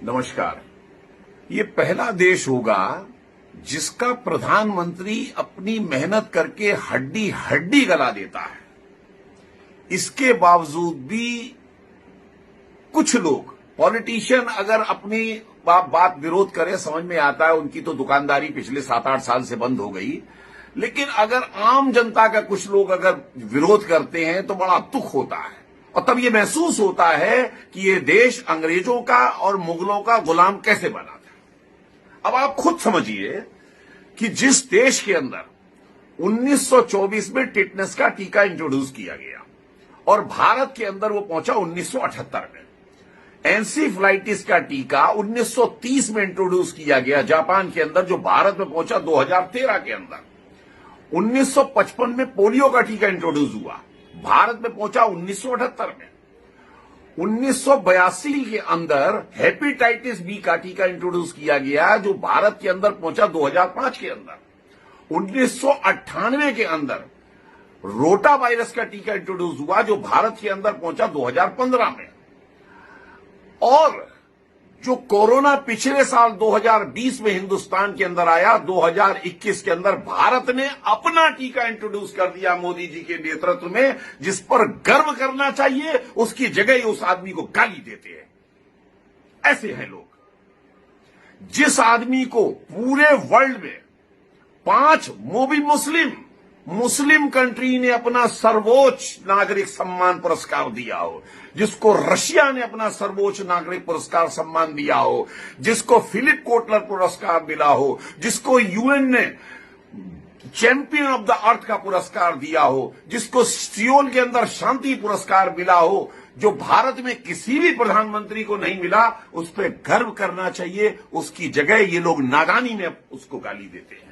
नमस्कार। ये पहला देश होगा जिसका प्रधानमंत्री अपनी मेहनत करके हड्डी हड्डी गला देता है। इसके बावजूद भी कुछ लोग पॉलिटिशियन अगर अपनी बात विरोध करे, समझ में आता है, उनकी तो दुकानदारी पिछले 7-8 साल से बंद हो गई। लेकिन अगर आम जनता का कुछ लोग अगर विरोध करते हैं तो बड़ा दुख होता है और तब ये महसूस होता है कि ये देश अंग्रेजों का और मुगलों का गुलाम कैसे बना था। अब आप खुद समझिए कि जिस देश के अंदर 1924 में टिटनेस का टीका इंट्रोड्यूस किया गया और भारत के अंदर वो पहुंचा 1978 में, एनसीफ्लाइटिस का टीका 1930 में इंट्रोड्यूस किया गया जापान के अंदर, जो भारत में पहुंचा 2013 के अंदर। 1955 में पोलियो का टीका इंट्रोड्यूस हुआ, भारत में पहुंचा 1978 में। 1982 के अंदर हेपेटाइटिस बी का टीका इंट्रोड्यूस किया गया, जो भारत के अंदर पहुंचा 2005 के अंदर। 1998 के अंदर रोटा वायरस का टीका इंट्रोड्यूस हुआ, जो भारत के अंदर पहुंचा 2015 में। और जो कोरोना पिछले साल 2020 में हिंदुस्तान के अंदर आया, 2021 के अंदर भारत ने अपना टीका इंट्रोड्यूस कर दिया मोदी जी के नेतृत्व में, जिस पर गर्व करना चाहिए, उसकी जगह ही उस आदमी को गाली देते हैं। ऐसे हैं लोग। जिस आदमी को पूरे वर्ल्ड में 5 मुस्लिम कंट्री ने अपना सर्वोच्च नागरिक सम्मान पुरस्कार दिया हो, जिसको रशिया ने अपना सर्वोच्च नागरिक पुरस्कार सम्मान दिया हो, जिसको फिलिप कोटलर पुरस्कार मिला हो, जिसको यूएन ने चैंपियन ऑफ द अर्थ का पुरस्कार दिया हो, जिसको सियोल के अंदर शांति पुरस्कार मिला हो, जो भारत में किसी भी प्रधानमंत्री को नहीं मिला, उस पर गर्व करना चाहिए। उसकी जगह ये लोग नादानी में उसको गाली देते हैं।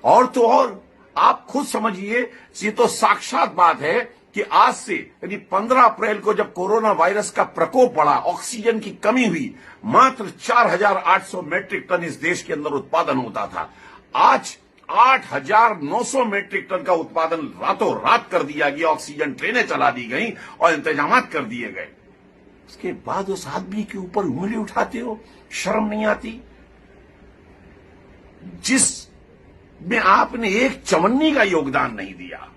और तो और आप खुद समझिए, ये तो साक्षात बात है कि आज से यानी 15 अप्रैल को जब कोरोना वायरस का प्रकोप बढ़ा, ऑक्सीजन की कमी हुई, मात्र 4800 मैट्रिक टन इस देश के अंदर उत्पादन होता था। आज 8900 मैट्रिक टन का उत्पादन रातों रात कर दिया गया, ऑक्सीजन ट्रेनें चला दी गई और इंतजाम कर दिए गए। उसके बाद उस आदमी के ऊपर उंगली उठाते हो, शर्म नहीं आती? जिस में आपने एक चवन्नी का योगदान नहीं दिया,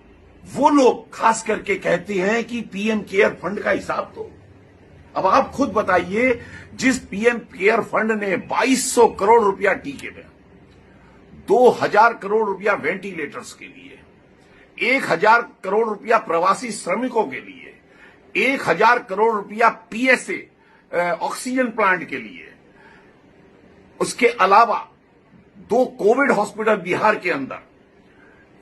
वो लोग खास करके कहते हैं कि पीएम केयर फंड का हिसाब दो। अब आप खुद बताइए, जिस पीएम केयर फंड ने 2200 करोड़ रुपया टीके में, 2000 करोड़ रुपया वेंटिलेटर्स के लिए, 1000 करोड़ रुपया प्रवासी श्रमिकों के लिए, 1000 करोड़ रुपया पीएसए ऑक्सीजन प्लांट के लिए, उसके अलावा 2 कोविड हॉस्पिटल बिहार के अंदर,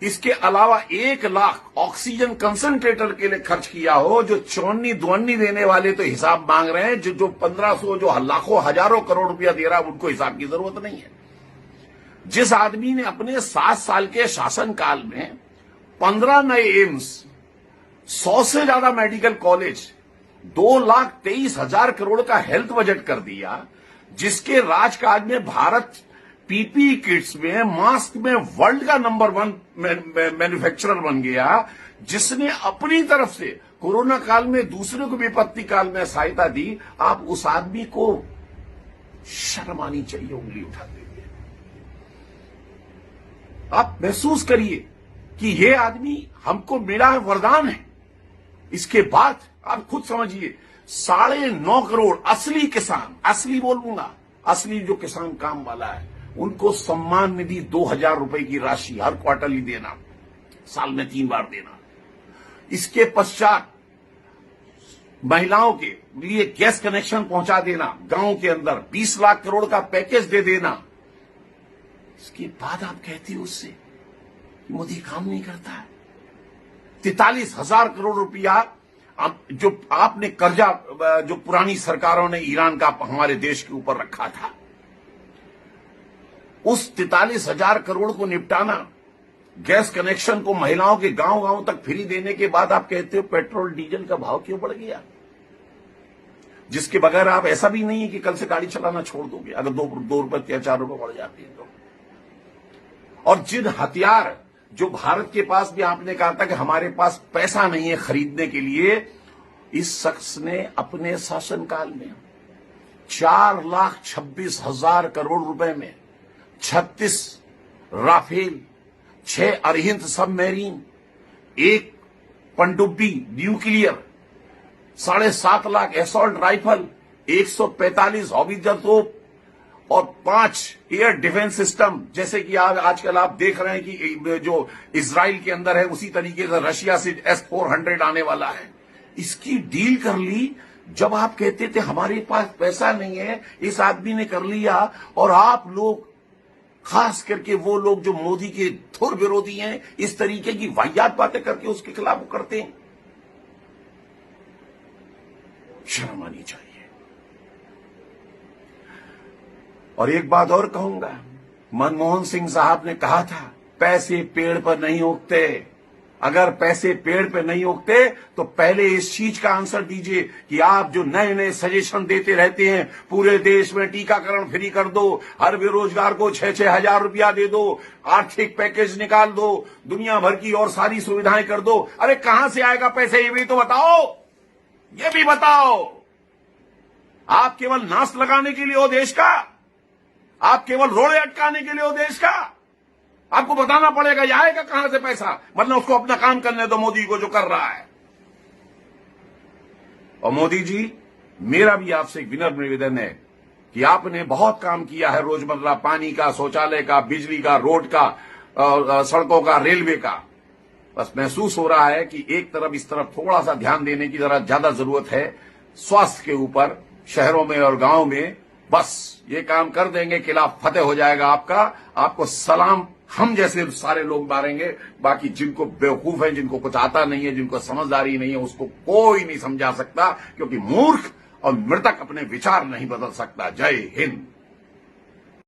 इसके अलावा 1 लाख ऑक्सीजन कंसंट्रेटर के लिए खर्च किया हो, जो चौन्नी दुअन्नी देने वाले तो हिसाब मांग रहे हैं, जो 1500 जो लाखों हजारों करोड़ रुपया दे रहा है, उनको हिसाब की जरूरत नहीं है। जिस आदमी ने अपने 7 साल के शासनकाल में 15 नए एम्स, 100 से ज्यादा मेडिकल कॉलेज, 2,23,000 करोड़ का हेल्थ बजट कर दिया, जिसके राजकाज में भारत पीपीई किट्स में, मास्क में वर्ल्ड का नंबर 1 मैन्युफैक्चरर बन गया, जिसने अपनी तरफ से कोरोना काल में दूसरे को विपत्ति काल में सहायता दी, आप उस आदमी को शर्म आनी चाहिए उंगली उठाते हुए। आप महसूस करिए कि ये आदमी हमको मिला है, वरदान है। इसके बाद आप खुद समझिए, 9.5 करोड़ असली किसान, असली बोलूंगा, असली जो किसान काम वाला है, उनको सम्मान निधि 2000 रुपए की राशि हर क्वार्टरली देना, साल में 3 बार देना। इसके पश्चात महिलाओं के लिए गैस कनेक्शन पहुंचा देना, गांव के अंदर 20 लाख करोड़ का पैकेज दे देना। इसके बाद आप कहते हो उससे मोदी काम नहीं करता है। 43,000 करोड़ रुपया जो आपने कर्जा, जो पुरानी सरकारों ने ईरान का हमारे देश के ऊपर रखा था, उस 43,000 करोड़ को निपटाना, गैस कनेक्शन को महिलाओं के गांव गांव तक फ्री देने के बाद आप कहते हो पेट्रोल डीजल का भाव क्यों बढ़ गया, जिसके बगैर आप ऐसा भी नहीं है कि कल से गाड़ी चलाना छोड़ दोगे अगर 2 रुपए या 4 रुपए बढ़ जाते हैं तो। और जिन हथियार जो भारत के पास भी, आपने कहा था कि हमारे पास पैसा नहीं है खरीदने के लिए, इस शख्स ने अपने शासनकाल में 4,26,000 करोड़ रुपए में 36 राफेल, 6 अरिहंत सबमरीन, 1 पनडुब्बी nuclear, 7.5 lakh assault rifle, 145 howitzer तोप और 5 एयर डिफेंस सिस्टम, जैसे कि आजकल आप देख रहे हैं कि जो इजराइल के अंदर है उसी तरीके से रशिया से S-400 आने वाला है। इसकी डील कर ली। जब आप कहते थे हमारे पास पैसा नहीं है, इस आदमी ने कर लिया। और आप लोग, खास करके वो लोग जो मोदी के धुर विरोधी हैं, इस तरीके की वाहियात बातें करके उसके खिलाफ करते हैं। शर्म आनी चाहिए। और एक बात और कहूंगा, मनमोहन सिंह साहब ने कहा था पैसे पेड़ पर नहीं उगते। अगर पैसे पेड़ पे नहीं उगते तो पहले इस चीज का आंसर दीजिए कि आप जो नए नए सजेशन देते रहते हैं, पूरे देश में टीकाकरण फ्री कर दो, हर बेरोजगार को 6-6 हजार रुपया दे दो, आर्थिक पैकेज निकाल दो, दुनिया भर की और सारी सुविधाएं कर दो। अरे कहां से आएगा पैसे, ये भी तो बताओ, ये भी बताओ। आप केवल नाश लगाने के लिए हो देश का, आप केवल रोड़े अटकाने के लिए हो देश का। आपको बताना पड़ेगा ये आएगा कहां से पैसा, वरना उसको अपना काम करने दो मोदी को जो कर रहा है। और मोदी जी, मेरा भी आपसे एक विनम्र निवेदन है कि आपने बहुत काम किया है रोजमर्रा, पानी का, शौचालय का, बिजली का, रोड का, सड़कों का, रेलवे का। बस महसूस हो रहा है कि एक तरफ इस तरफ थोड़ा सा ध्यान देने की जरा ज्यादा जरूरत है, स्वास्थ्य के ऊपर, शहरों में और गांव में। बस ये काम कर देंगे, किला फतेह हो जाएगा आपका। आपको सलाम हम जैसे सारे लोग मारेंगे। बाकी जिनको बेवकूफ है, जिनको कुछ आता नहीं है, जिनको समझदारी नहीं है, उसको कोई नहीं समझा सकता, क्योंकि मूर्ख और मृतक अपने विचार नहीं बदल सकता। जय हिंद।